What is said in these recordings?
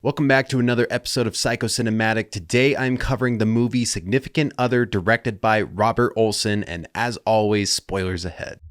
Welcome back to another episode of Psycho Cinematic. Today I'm covering the movie Significant Other, directed by Robert Olsen, and as always, spoilers ahead.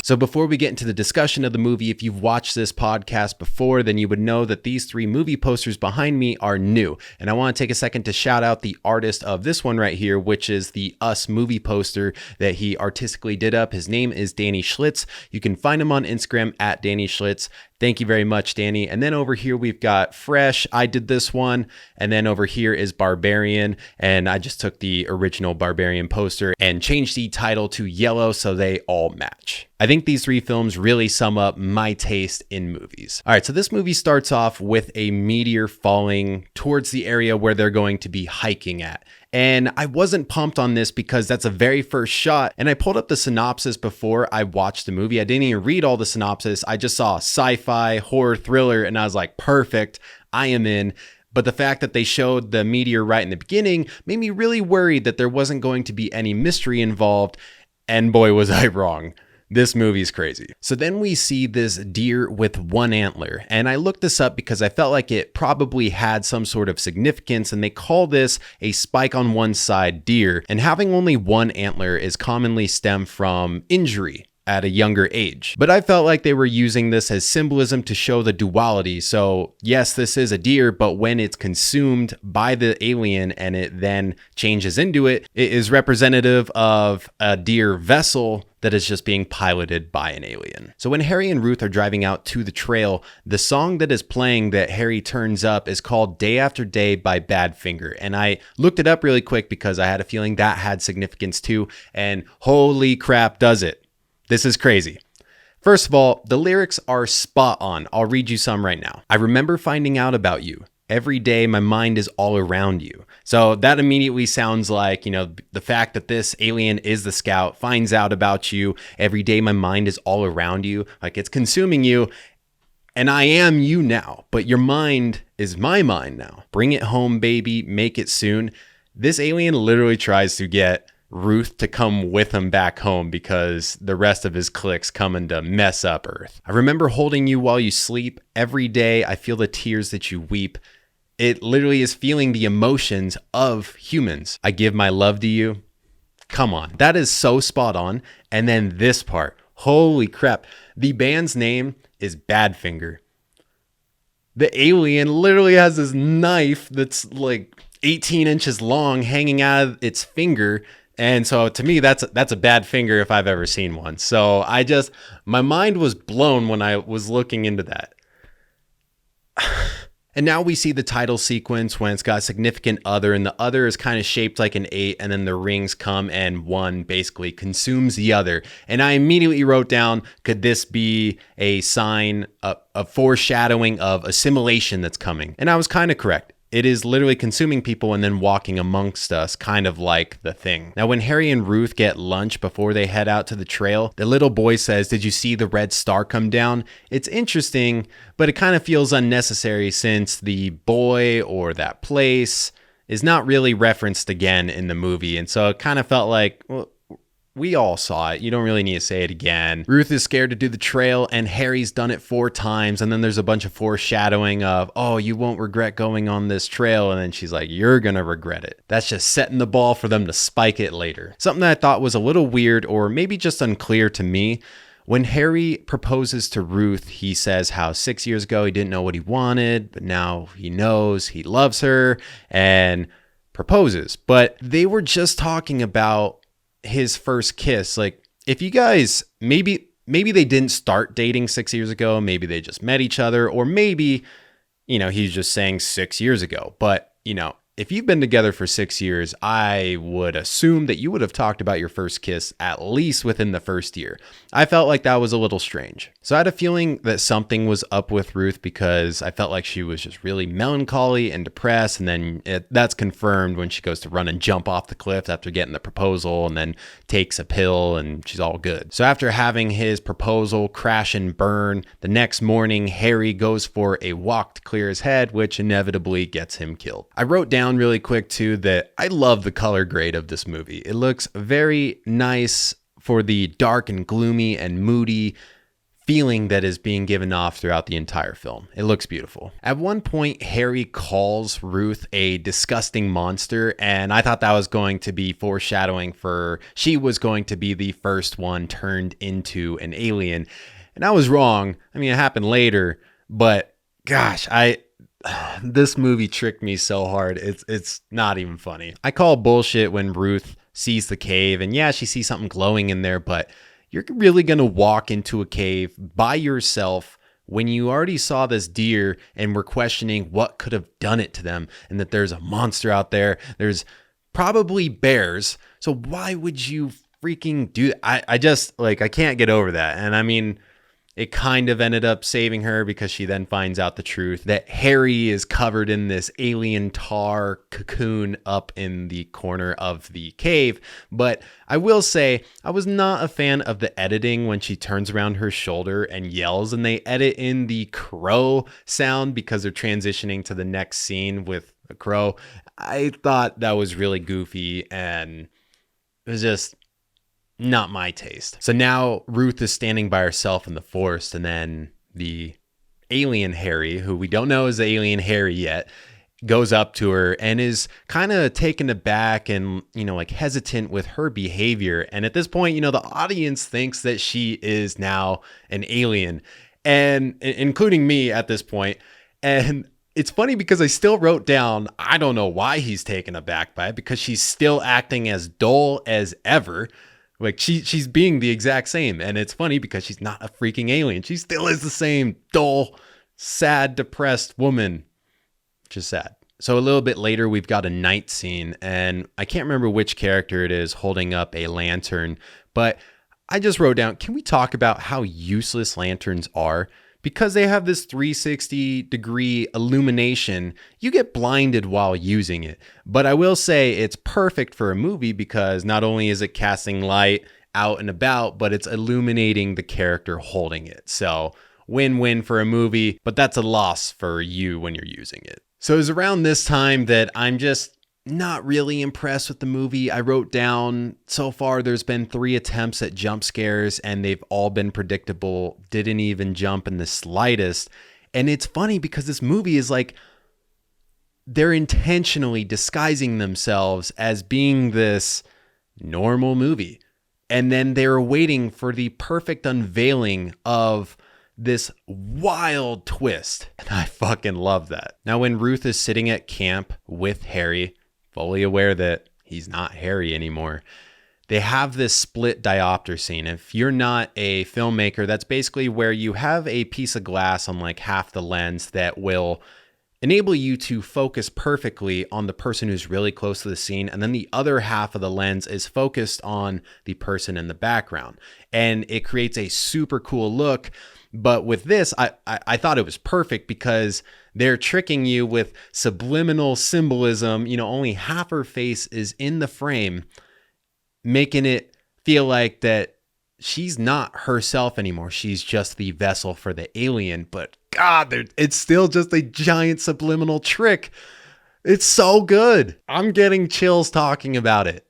So before we get into the discussion of the movie, if you've watched this podcast before, then you would know that these three movie posters behind me are new. And I want to take a second to shout out the artist of this one right here, which is the Us movie poster that he artistically did up. His name is Danny Schlitz. You can find him on Instagram at Danny Schlitz. Thank you very much, Danny. And then over here, we've got Fresh. I did this one. And then over here is Barbarian. And I just took the original Barbarian poster and changed the title to yellow so they all match. I think these three films really sum up my taste in movies. All right, so this movie starts off with a meteor falling towards the area where they're going to be hiking at. And I wasn't pumped on this because that's a very first shot. And I pulled up the synopsis before I watched the movie. I didn't even read all the synopsis. I just saw sci-fi, horror, thriller, and I was like, perfect, I am in. But the fact that they showed the meteor right in the beginning made me really worried that there wasn't going to be any mystery involved. And boy, was I wrong. This movie's crazy. So then we see this deer with one antler, and I looked this up because I felt like it probably had some sort of significance, and they call this a spike on one side deer, and having only one antler is commonly stemmed from injury at a younger age. But I felt like they were using this as symbolism to show the duality. So yes, this is a deer, but when it's consumed by the alien and it then changes into it, it is representative of a deer vessel that is just being piloted by an alien. So when Harry and Ruth are driving out to the trail, the song that is playing that Harry turns up is called Day After Day by Badfinger. And I looked it up really quick because I had a feeling that had significance too. And holy crap, does it. This is crazy. First of all, the lyrics are spot on. I'll read you some right now. I remember finding out about you. Every day, my mind is all around you. So that immediately sounds like, the fact that this alien is the scout, finds out about you. Every day, my mind is all around you. Like it's consuming you. And I am you now, but your mind is my mind now. Bring it home, baby. Make it soon. This alien literally tries to get Ruth to come with him back home because the rest of his clique's coming to mess up Earth. I remember holding you while you sleep. Every day, I feel the tears that you weep. It literally is feeling the emotions of humans. I give my love to you. Come on. That is so spot on. And then this part. Holy crap. The band's name is Badfinger. The alien literally has this knife that's like 18 inches long hanging out of its finger. And so to me, that's a bad finger if I've ever seen one. So my mind was blown when I was looking into that. And now we see the title sequence when it's got Significant Other, and the other is kind of shaped like an 8, and then the rings come and one basically consumes the other. And I immediately wrote down, could this be a sign, a foreshadowing of assimilation that's coming? And I was kind of correct. It is literally consuming people and then walking amongst us, kind of like The Thing. Now, when Harry and Ruth get lunch before they head out to the trail, the little boy says, "Did you see the red star come down?" It's interesting, but it kind of feels unnecessary since the boy or that place is not really referenced again in the movie. And so it kind of felt like, well, we all saw it. You don't really need to say it again. Ruth is scared to do the trail, and Harry's done it 4 times. And then there's a bunch of foreshadowing of, oh, you won't regret going on this trail. And then she's like, you're going to regret it. That's just setting the ball for them to spike it later. Something that I thought was a little weird, or maybe just unclear to me. When Harry proposes to Ruth, he says how 6 years ago he didn't know what he wanted, but now he knows he loves her and proposes. But they were just talking about his first kiss. Like, if you guys, maybe they didn't start dating 6 years ago, maybe they just met each other, or maybe, he's just saying 6 years ago. But, if you've been together for 6 years, I would assume that you would have talked about your first kiss at least within the first year. I felt like that was a little strange. So I had a feeling that something was up with Ruth because I felt like she was just really melancholy and depressed. And then that's confirmed when she goes to run and jump off the cliff after getting the proposal and then takes a pill and she's all good. So after having his proposal crash and burn, the next morning, Harry goes for a walk to clear his head, which inevitably gets him killed. I wrote down really quick too that I love the color grade of this movie. It looks very nice for the dark and gloomy and moody feeling that is being given off throughout the entire film. It looks beautiful. At one point, Harry calls Ruth a disgusting monster, and I thought that was going to be foreshadowing for she was going to be the first one turned into an alien. And I was wrong. I mean, it happened later, but gosh, this movie tricked me so hard. It's not even funny. I call bullshit when Ruth sees the cave, and yeah, she sees something glowing in there, but you're really going to walk into a cave by yourself when you already saw this deer and were questioning what could have done it to them, and that there's a monster out there. There's probably bears. So why would you freaking do that? I just, I can't get over that. And I mean, it kind of ended up saving her because she then finds out the truth that Harry is covered in this alien tar cocoon up in the corner of the cave. But I will say I was not a fan of the editing when she turns around her shoulder and yells, and they edit in the crow sound because they're transitioning to the next scene with a crow. I thought that was really goofy, and it was just not my taste. So now Ruth is standing by herself in the forest, and then the alien Harry, who we don't know is the alien Harry yet, goes up to her and is kind of taken aback and, hesitant with her behavior. And at this point, the audience thinks that she is now an alien, and including me at this point. And it's funny because I still wrote down, I don't know why he's taken aback by it, because she's still acting as dull as ever. She's being the exact same. And it's funny because she's not a freaking alien. She still is the same dull, sad, depressed woman. Just sad. So a little bit later, we've got a night scene, and I can't remember which character it is holding up a lantern, but I just wrote down, can we talk about how useless lanterns are? Because they have this 360-degree illumination, you get blinded while using it. But I will say it's perfect for a movie because not only is it casting light out and about, but it's illuminating the character holding it. So win-win for a movie, but that's a loss for you when you're using it. So it was around this time that I'm just not really impressed with the movie. I wrote down, so far there's been 3 attempts at jump scares and they've all been predictable, didn't even jump in the slightest. And it's funny because this movie is they're intentionally disguising themselves as being this normal movie. And then they're waiting for the perfect unveiling of this wild twist. And I fucking love that. Now, when Ruth is sitting at camp with Harry, fully aware that he's not Harry anymore, they have this split diopter scene. If you're not a filmmaker, that's basically where you have a piece of glass on half the lens that will enable you to focus perfectly on the person who's really close to the scene. And then the other half of the lens is focused on the person in the background. And it creates a super cool look. But with this, I thought it was perfect because they're tricking you with subliminal symbolism. Only half her face is in the frame, making it feel like that she's not herself anymore. She's just the vessel for the alien. But God, it's still just a giant subliminal trick. It's so good. I'm getting chills talking about it.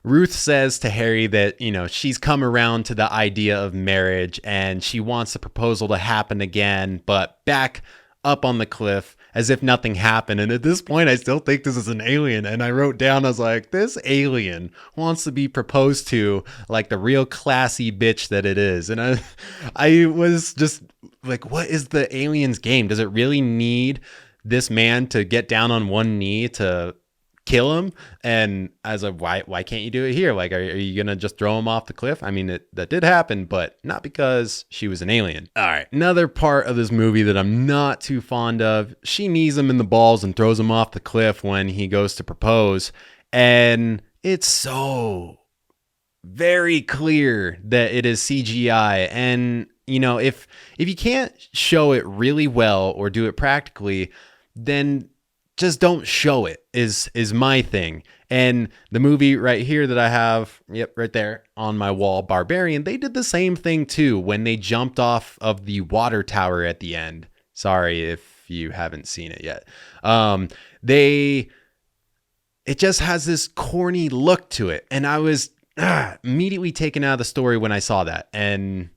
Ruth says to Harry that, she's come around to the idea of marriage and she wants the proposal to happen again, but back up on the cliff as if nothing happened. And at this point, I still think this is an alien. And I wrote down, I was like, this alien wants to be proposed to like the real classy bitch that it is. And I was just like, what is the alien's game? Does it really need this man to get down on one knee to kill him? And I was like, why can't you do it here? Are you gonna just throw him off the cliff? I mean, that did happen, but not because she was an alien. All right, another part of this movie that I'm not too fond of, she knees him in the balls and throws him off the cliff when he goes to propose, and it's so very clear that it is CGI. And if you can't show it really well or do it practically, then just don't show it is my thing. And the movie right here that I have, right there on my wall, Barbarian, they did the same thing too when they jumped off of the water tower at the end. Sorry if you haven't seen it yet. It just has this corny look to it. And I was immediately taken out of the story when I saw that. And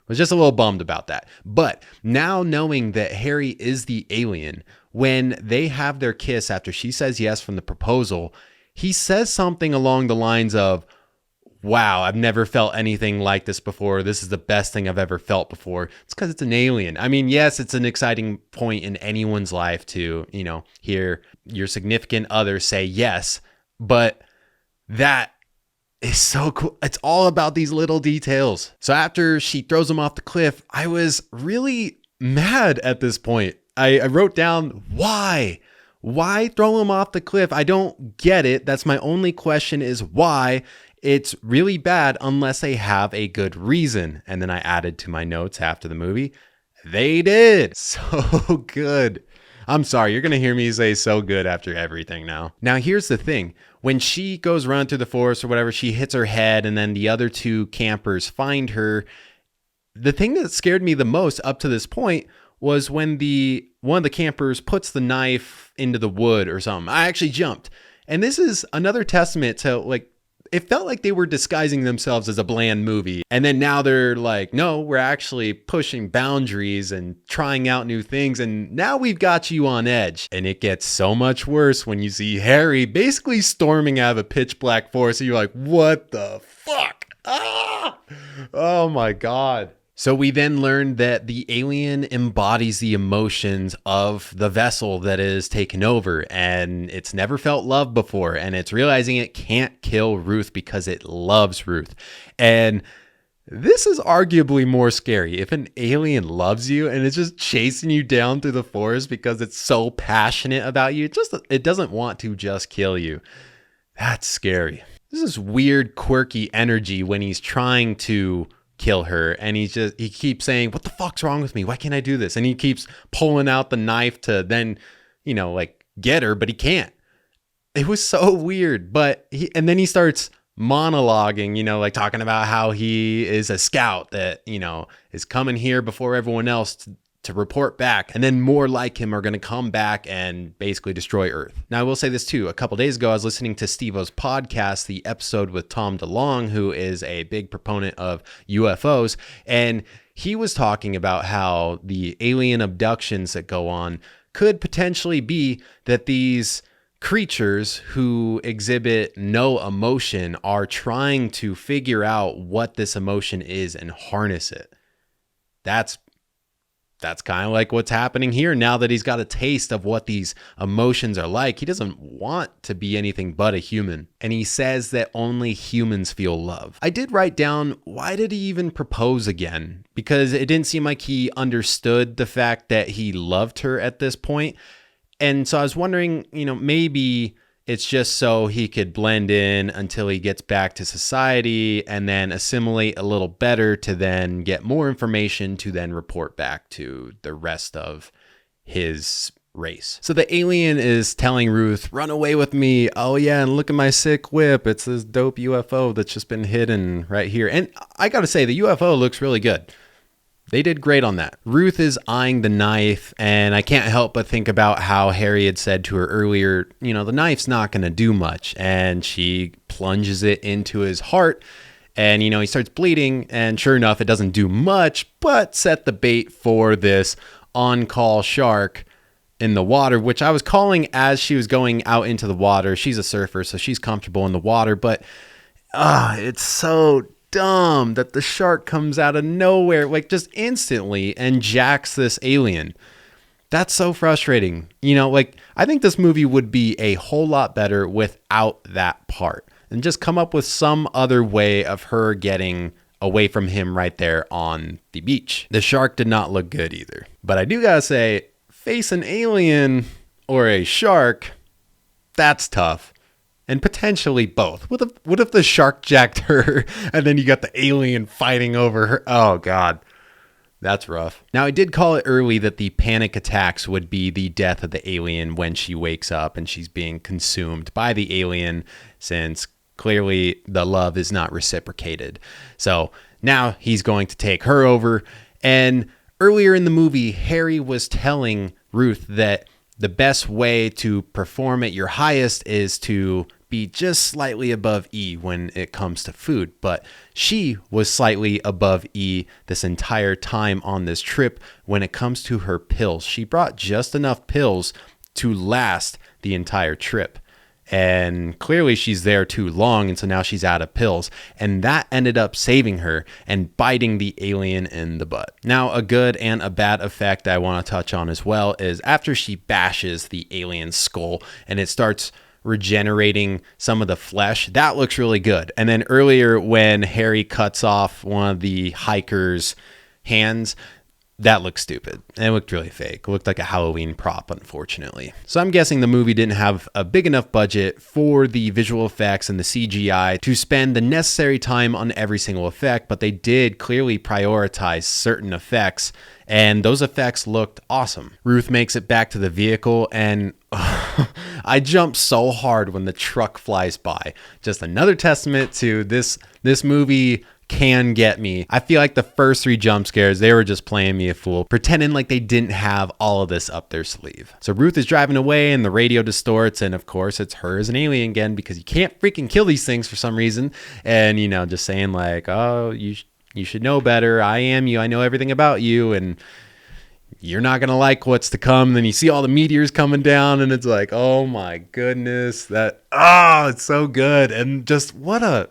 Was just a little bummed about that. But now knowing that Harry is the alien, when they have their kiss after she says yes from the proposal, he says something along the lines of, wow, I've never felt anything like this before. This is the best thing I've ever felt before. It's because it's an alien. I mean, yes, it's an exciting point in anyone's life to, hear your significant other say yes, but that is so cool. It's all about these little details. So after she throws him off the cliff, I was really mad at this point. I wrote down, why? Why throw him off the cliff? I don't get it. That's my only question, is why? It's really bad unless they have a good reason. And then I added to my notes after the movie, they did. So good. I'm sorry, you're going to hear me say so good after everything now. Now, here's the thing. When she goes running through the forest or whatever, she hits her head and then the other two campers find her. The thing that scared me the most up to this point was when one of the campers puts the knife into the wood or something. I actually jumped. And this is another testament to, it felt like they were disguising themselves as a bland movie. And then now they're like, no, we're actually pushing boundaries and trying out new things. And now we've got you on edge. And it gets so much worse when you see Harry basically storming out of a pitch black forest. And you're like, what the fuck? Ah! Oh my God. So we then learned that the alien embodies the emotions of the vessel that is taken over, and it's never felt love before, and it's realizing it can't kill Ruth because it loves Ruth. And this is arguably more scary. If an alien loves you and it's just chasing you down through the forest because it's so passionate about you, it doesn't want to just kill you. That's scary. This is weird, quirky energy when he's trying to kill her, and he keeps saying, what the fuck's wrong with me? Why can't I do this? And he keeps pulling out the knife to then, get her, but he can't. It was so weird. And then he starts monologuing, talking about how he is a scout that, is coming here before everyone else to report back, and then more like him are going to come back and basically destroy Earth. Now, I will say this too. A couple days ago, I was listening to Steve-O's podcast, the episode with Tom DeLonge, who is a big proponent of UFOs, and he was talking about how the alien abductions that go on could potentially be that these creatures who exhibit no emotion are trying to figure out what this emotion is and harness it. That's kind of like what's happening here now that he's got a taste of what these emotions are like. He doesn't want to be anything but a human. And he says that only humans feel love. I did write down, why did he even propose again? Because it didn't seem like he understood the fact that he loved her at this point. And so I was wondering, maybe it's just so he could blend in until he gets back to society and then assimilate a little better to then get more information to then report back to the rest of his race. So the alien is telling Ruth, run away with me. Oh yeah, and look at my sick whip. It's this dope UFO that's just been hidden right here. And I gotta say, the UFO looks really good. They did great on that. Ruth is eyeing the knife, and I can't help but think about how Harry had said to her earlier, the knife's not going to do much. And she plunges it into his heart, and, he starts bleeding, and sure enough, it doesn't do much, but set the bait for this on-call shark in the water, which I was calling as she was going out into the water. She's a surfer, so she's comfortable in the water, but it's so dumb that the shark comes out of nowhere, just instantly, and jacks this alien. That's so frustrating. I think this movie would be a whole lot better without that part, and just come up with some other way of her getting away from him right there on the beach. The shark did not look good either. But I do gotta say, face an alien or a shark, that's tough. And potentially both. What if the shark jacked her and then you got the alien fighting over her? Oh, God. That's rough. Now, I did call it early that the panic attacks would be the death of the alien when she wakes up and she's being consumed by the alien, since clearly the love is not reciprocated. So now he's going to take her over. And earlier in the movie, Harry was telling Ruth that the best way to perform at your highest is to be just slightly above E when it comes to food, but she was slightly above E this entire time on this trip when it comes to her pills. She brought just enough pills to last the entire trip. And clearly she's there too long, and so now she's out of pills. And that ended up saving her and biting the alien in the butt. Now, a good and a bad effect I want to touch on as well is after she bashes the alien's skull and it starts regenerating some of the flesh, that looks really good. And then earlier when Harry cuts off one of the hiker's hands, that looked stupid. It looked really fake. It looked like a Halloween prop, unfortunately. So I'm guessing the movie didn't have a big enough budget for the visual effects and the CGI to spend the necessary time on every single effect, but they did clearly prioritize certain effects, and those effects looked awesome. Ruth makes it back to the vehicle, and I jumped so hard when the truck flies by. Just another testament to this movie can get me. I feel like the first 3 jump scares, they were just playing me a fool, pretending like they didn't have all of this up their sleeve. So Ruth is driving away and the radio distorts, and of course it's her as an alien again, because you can't freaking kill these things for some reason. And just saying like, oh, you should know better. I am you. I know everything about you, and you're not going to like what's to come. Then you see all the meteors coming down, and it's like, oh my goodness, it's so good. And just what a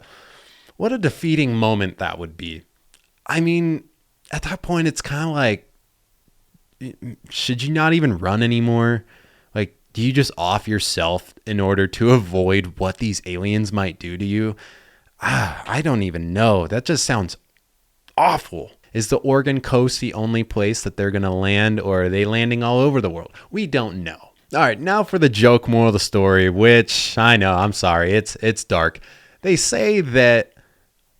defeating moment that would be. I mean, at that point, it's kind of like, should you not even run anymore? Like, do you just off yourself in order to avoid what these aliens might do to you? I don't even know. That just sounds awful. Is the Oregon coast the only place that they're going to land, or are they landing all over the world? We don't know. All right, now for the joke moral of the story, which I know, I'm sorry, it's dark. They say that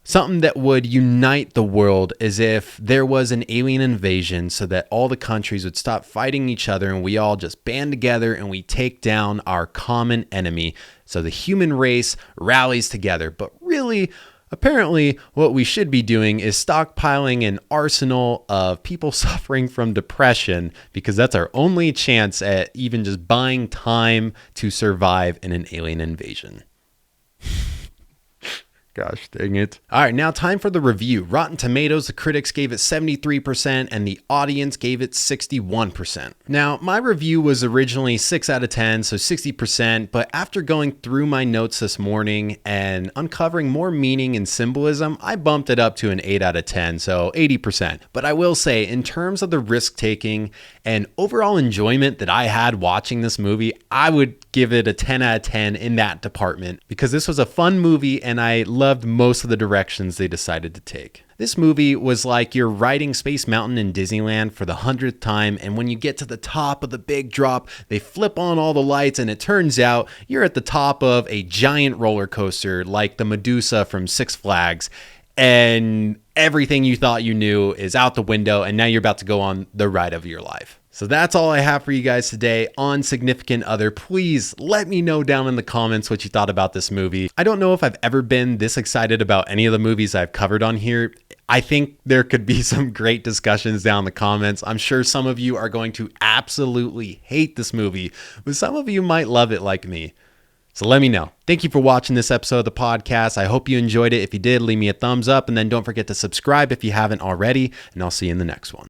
something that would unite the world is if there was an alien invasion so that all the countries would stop fighting each other and we all just band together and we take down our common enemy. So the human race rallies together. But really, apparently, what we should be doing is stockpiling an arsenal of people suffering from depression, because that's our only chance at even just buying time to survive in an alien invasion. Gosh dang it. All right, now time for the review. Rotten Tomatoes, the critics gave it 73% and the audience gave it 61%. Now, my review was originally 6 out of 10, so 60%, but after going through my notes this morning and uncovering more meaning and symbolism, I bumped it up to an 8 out of 10, so 80%. But I will say, in terms of the risk-taking and overall enjoyment that I had watching this movie, I would give it a 10 out of 10 in that department, because this was a fun movie and I loved most of the directions they decided to take. This movie was like you're riding Space Mountain in Disneyland for the 100th time, and when you get to the top of the big drop, they flip on all the lights and it turns out you're at the top of a giant roller coaster like the Medusa from Six Flags, and everything you thought you knew is out the window, and now you're about to go on the ride of your life. So that's all I have for you guys today on Significant Other. Please let me know down in the comments what you thought about this movie. I don't know if I've ever been this excited about any of the movies I've covered on here. I think there could be some great discussions down in the comments. I'm sure some of you are going to absolutely hate this movie, but some of you might love it like me. So let me know. Thank you for watching this episode of the podcast. I hope you enjoyed it. If you did, leave me a thumbs up, and then don't forget to subscribe if you haven't already, and I'll see you in the next one.